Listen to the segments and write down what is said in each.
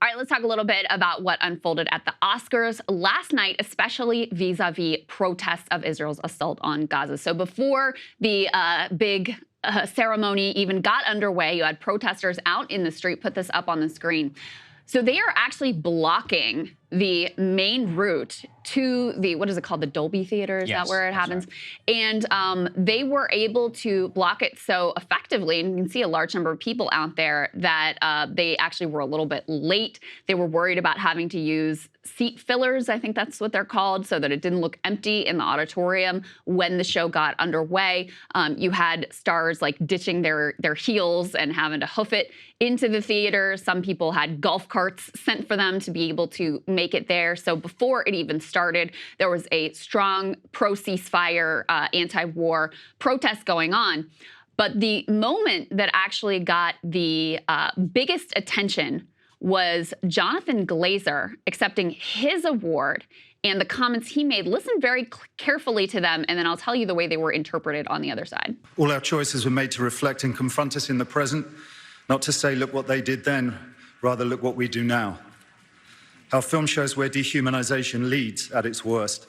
All right, let's talk a little bit about what unfolded at the Oscars last night, especially vis-a-vis protests of Israel's assault on Gaza. So before the big ceremony even got underway, you had protesters out in the street. Put this up on the screen. So they are actually blocking the main route to the, what is it called, the Dolby Theater? Is that where it happens? Right. And they were able to block it so effectively, and you can see a large number of people out there, that they actually were a little bit late. They were worried about having to use seat fillers, I think that's what they're called, so that it didn't look empty in the auditorium when the show got underway. You had stars like ditching their heels and having to hoof it into the theater. Some people had golf carts sent for them to be able to make it there. So before it even started, there was a strong pro-ceasefire, anti-war protest going on. But the moment that actually got the biggest attention was Jonathan Glazer accepting his award and the comments he made. Listen very carefully to them, and then I'll tell you the way they were interpreted on the other side. All our choices were made to reflect and confront us in the present, not to say, look what they did then, rather look what we do now. Our film shows where dehumanization leads at its worst.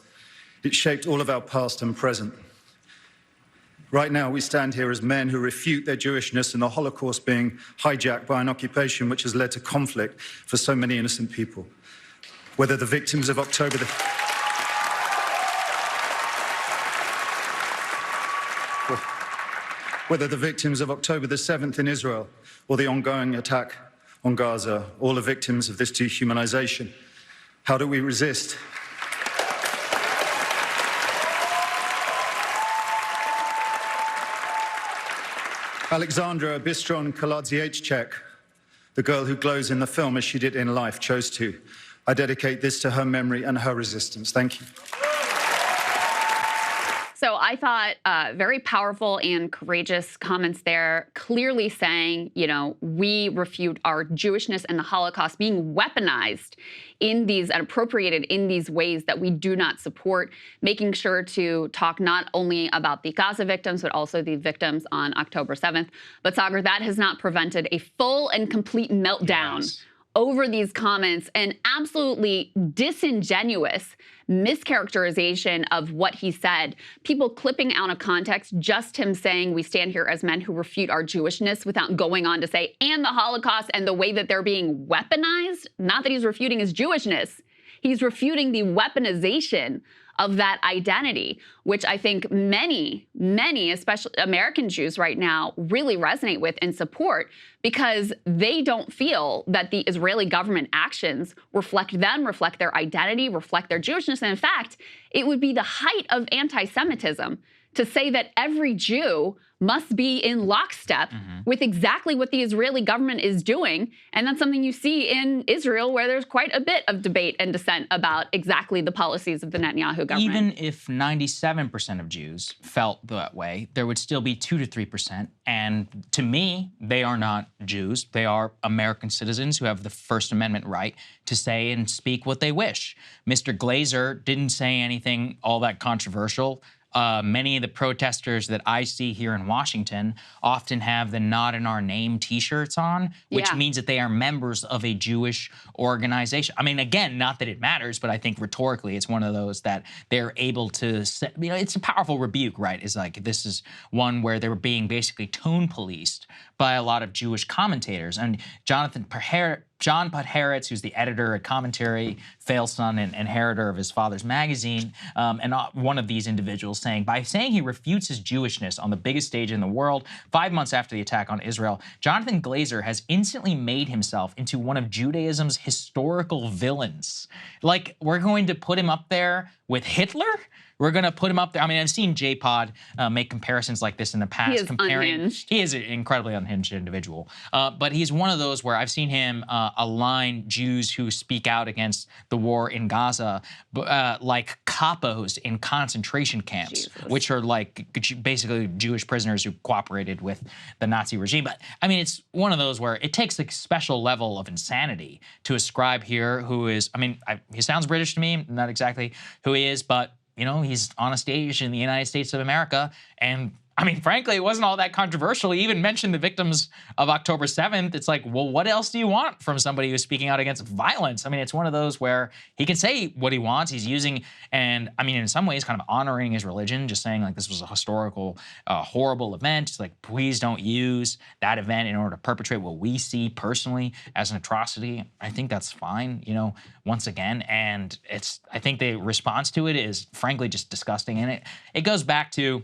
It shaped all of our past and present. Right now, we stand here as men who refute their Jewishness and the Holocaust being hijacked by an occupation which has led to conflict for so many innocent people. Whether the victims of October the... Whether the victims of October the 7th in Israel or the ongoing attack on Gaza, all are victims of this dehumanization. How do we resist? Alexandra Bistron-Kaladziejczak, the girl who glows in the film as she did in life, chose to. I dedicate this to her memory and her resistance. Thank you. So I thought very powerful and courageous comments there, clearly saying, you know, we refute our Jewishness and the Holocaust being weaponized in these and appropriated in these ways that we do not support, making sure to talk not only about the Gaza victims, but also the victims on October 7th. But Saagar, that has not prevented a full and complete meltdown over these comments, and absolutely disingenuous mischaracterization of what he said. People clipping out of context just him saying, we stand here as men who refute our Jewishness, without going on to say, and the Holocaust and the way that they're being weaponized. Not that he's refuting his Jewishness. He's refuting the weaponization of that identity, which I think many, especially American Jews right now, really resonate with and support, because they don't feel that the Israeli government actions reflect them, reflect their identity, reflect their Jewishness. And in fact, it would be the height of anti-Semitism to say that every Jew must be in lockstep with exactly what the Israeli government is doing. And that's something you see in Israel, where there's quite a bit of debate and dissent about exactly the policies of the Netanyahu government. Even if 97% of Jews felt that way, there would still be 2 to 3%. And to me, they are not Jews. They are American citizens who have the First Amendment right to say and speak what they wish. Mr. Glazer didn't say anything all that controversial. Many of the protesters that I see here in Washington often have the Not in Our Name T-shirts on, which means that they are members of a Jewish organization. I mean, again, not that it matters, but I think rhetorically it's one of those that they're able to, you know, it's a powerful rebuke, right? It's like, this is one where they were being basically tone policed by a lot of Jewish commentators. And John Podhoretz, who's the editor at Commentary, fail son and inheritor of his father's magazine, and one of these individuals saying, by saying he refutes his Jewishness on the biggest stage in the world, 5 months after the attack on Israel, Jonathan Glazer has instantly made himself into one of Judaism's historical villains. Like, we're going to put him up there with Hitler? We're going to put him up there. I mean, I've seen J-Pod make comparisons like this in the past. He is unhinged. He is an incredibly unhinged individual. But he's one of those where I've seen him align Jews who speak out against the war in Gaza like capos in concentration camps, which are like basically Jewish prisoners who cooperated with the Nazi regime. But I mean, it's one of those where it takes a special level of insanity to ascribe here who is, I mean, he sounds British to me, not exactly who he is, but you know, he's on a stage in the United States of America, and I mean, frankly, it wasn't all that controversial. He even mentioned the victims of October 7th. It's like, well, what else do you want from somebody who's speaking out against violence? I mean, it's one of those where he can say what he wants. He's using, and I mean, in some ways, kind of honoring his religion, just saying like this was a historical, horrible event. It's like, please don't use that event in order to perpetrate what we see personally as an atrocity. I think that's fine, you know, once again. And I think the response to it is frankly just disgusting. And it goes back to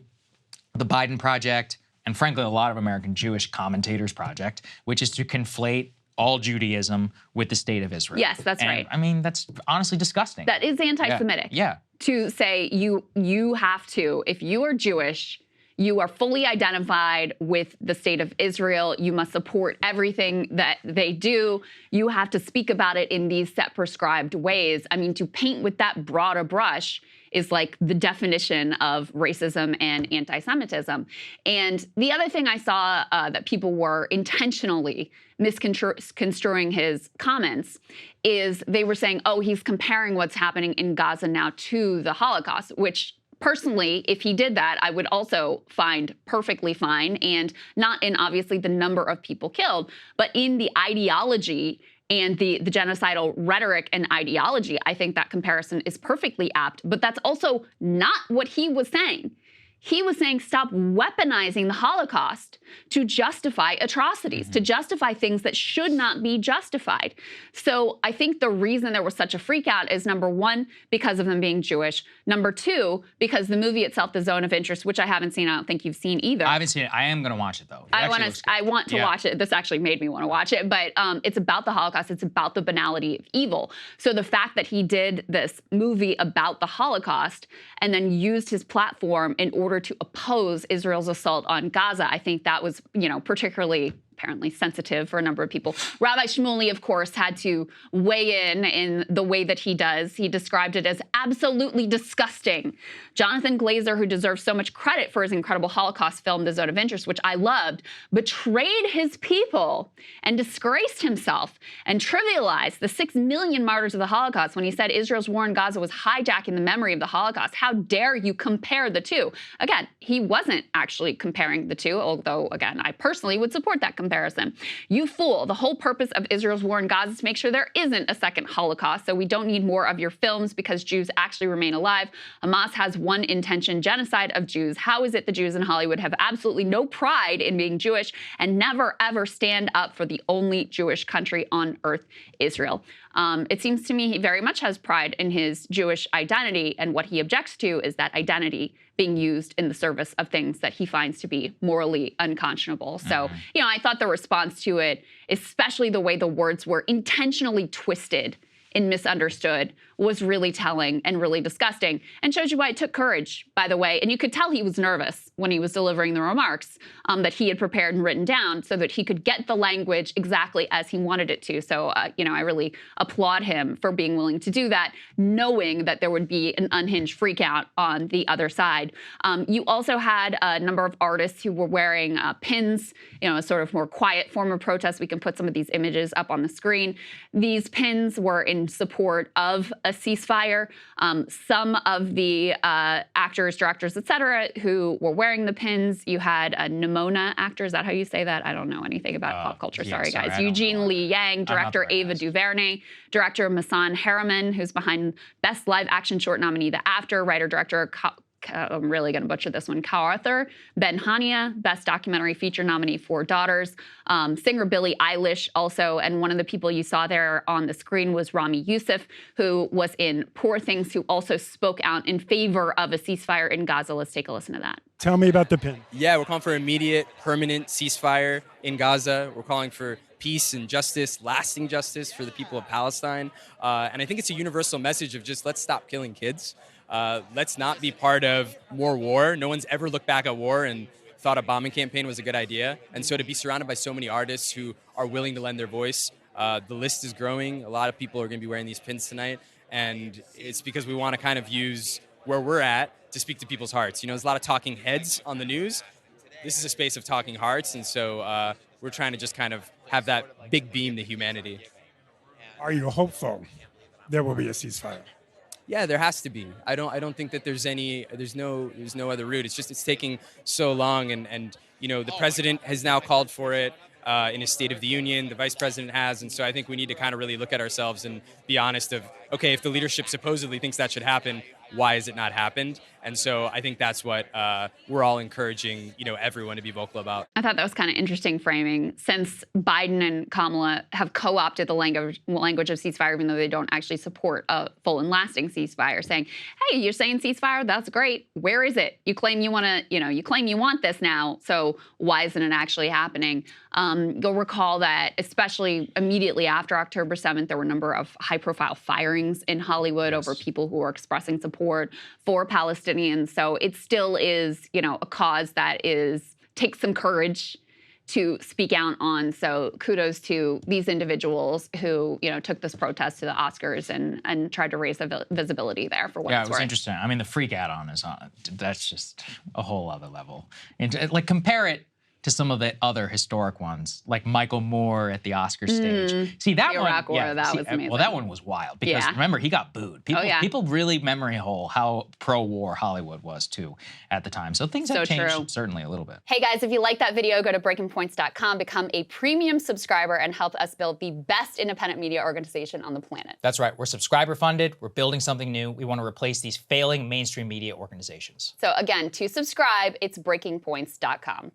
the Biden project, and frankly, a lot of American Jewish commentators' project, which is to conflate all Judaism with the state of Israel. Yes, that's right. I mean, that's honestly disgusting. That is anti-Semitic. Yeah. To say you have to, if you are Jewish, you are fully identified with the state of Israel. You must support everything that they do. You have to speak about it in these set prescribed ways. I mean, to paint with that broader brush is like the definition of racism and anti-Semitism. And the other thing I saw that people were intentionally misconstruing his comments is they were saying, oh, he's comparing what's happening in Gaza now to the Holocaust, which personally, if he did that, I would also find perfectly fine, and not in obviously the number of people killed, but in the ideology and the genocidal rhetoric and ideology. I think that comparison is perfectly apt, but that's also not what he was saying. He was saying stop weaponizing the Holocaust to justify atrocities, to justify things that should not be justified. So I think the reason there was such a freak out is, number one, because of them being Jewish. Number two, because the movie itself, The Zone of Interest, which I haven't seen, I don't think you've seen either. I haven't seen it. I am going to watch it, though. I want to watch it. This actually made me want to watch it. But it's about the Holocaust. It's about the banality of evil. So the fact that he did this movie about the Holocaust and then used his platform in order to oppose Israel's assault on Gaza, I think that was, particularly apparently sensitive for a number of people. Rabbi Shmuley, of course, had to weigh in the way that he does. He described it as absolutely disgusting. Jonathan Glazer, who deserves so much credit for his incredible Holocaust film, The Zone of Interest, which I loved, betrayed his people and disgraced himself and trivialized the 6 million martyrs of the Holocaust when he said Israel's war in Gaza was hijacking the memory of the Holocaust. How dare you compare the two? Again, he wasn't actually comparing the two, although, again, I personally would support that comparison. You fool. The whole purpose of Israel's war in Gaza is to make sure there isn't a second Holocaust, so we don't need more of your films because Jews actually remain alive. Hamas has one intention, genocide of Jews. How is it the Jews in Hollywood have absolutely no pride in being Jewish and never, ever stand up for the only Jewish country on earth, Israel? It seems to me he very much has pride in his Jewish identity, and what he objects to is that identity being used in the service of things that he finds to be morally unconscionable. So, I thought the response to it, especially the way the words were intentionally twisted and misunderstood, was really telling and really disgusting, and shows you why it took courage, by the way. And you could tell he was nervous when he was delivering the remarks that he had prepared and written down so that he could get the language exactly as he wanted it to. So, I really applaud him for being willing to do that, knowing that there would be an unhinged freakout on the other side. You also had a number of artists who were wearing pins, a sort of more quiet form of protest. We can put some of these images up on the screen. These pins were in support of a ceasefire. Some of the actors, directors, etc., who were wearing the pins, you had a Nimona actor. Is that how you say that? I don't know anything about pop culture. Sorry, guys. Eugene Lee Yang, director Ava DuVernay, director Masan Harriman, who's behind Best Live Action Short nominee The After, writer-director I'm really going to butcher this one, Arthur Ben-Hania, Best Documentary Feature nominee for Daughters, singer Billie Eilish also, and one of the people you saw there on the screen was Rami Youssef, who was in Poor Things, who also spoke out in favor of a ceasefire in Gaza. Let's take a listen to that. Tell me about the pin. Yeah, we're calling for immediate, permanent ceasefire in Gaza. We're calling for peace and justice, lasting justice for the people of Palestine. And I think it's a universal message of just let's stop killing kids. Let's not be part of more war. No one's ever looked back at war and thought a bombing campaign was a good idea. And so to be surrounded by so many artists who are willing to lend their voice, the list is growing. A lot of people are going to be wearing these pins tonight. And it's because we want to kind of use where we're at to speak to people's hearts. There's a lot of talking heads on the news. This is a space of talking hearts. And so we're trying to just kind of have that big beam to humanity. Are you hopeful there will be a ceasefire? Yeah, there has to be. I don't think that there's no other route. It's taking so long, and the president has now called for it in his State of the Union. The vice president has, and so I think we need to kind of really look at ourselves and be honest of, okay, if the leadership supposedly thinks that should happen, why has it not happened? And so I think that's what we're all encouraging, everyone to be vocal about. I thought that was kind of interesting framing, since Biden and Kamala have co-opted the language of ceasefire, even though they don't actually support a full and lasting ceasefire, saying, hey, you're saying ceasefire, that's great. Where is it? You claim you want to, you claim you want this now, so why isn't it actually happening? You'll recall that, especially immediately after October 7th, there were a number of high-profile firings in Hollywood over people who were expressing support for Palestinians. So it still is, a cause that takes some courage to speak out on. So kudos to these individuals who, took this protest to the Oscars and tried to raise the visibility there for what it's worth. Yeah, it was interesting. I mean, the freak add-on that's just a whole other level. And compare it to some of the other historic ones, like Michael Moore at the Oscar stage. See, that the one, Iraq War, that was amazing. Well, that one was wild because remember, he got booed. People really memory hole how pro-war Hollywood was too at the time. So things have changed certainly a little bit. Hey guys, if you like that video, go to breakingpoints.com, become a premium subscriber, and help us build the best independent media organization on the planet. That's right. We're subscriber funded. We're building something new. We want to replace these failing mainstream media organizations. So again, to subscribe, it's breakingpoints.com.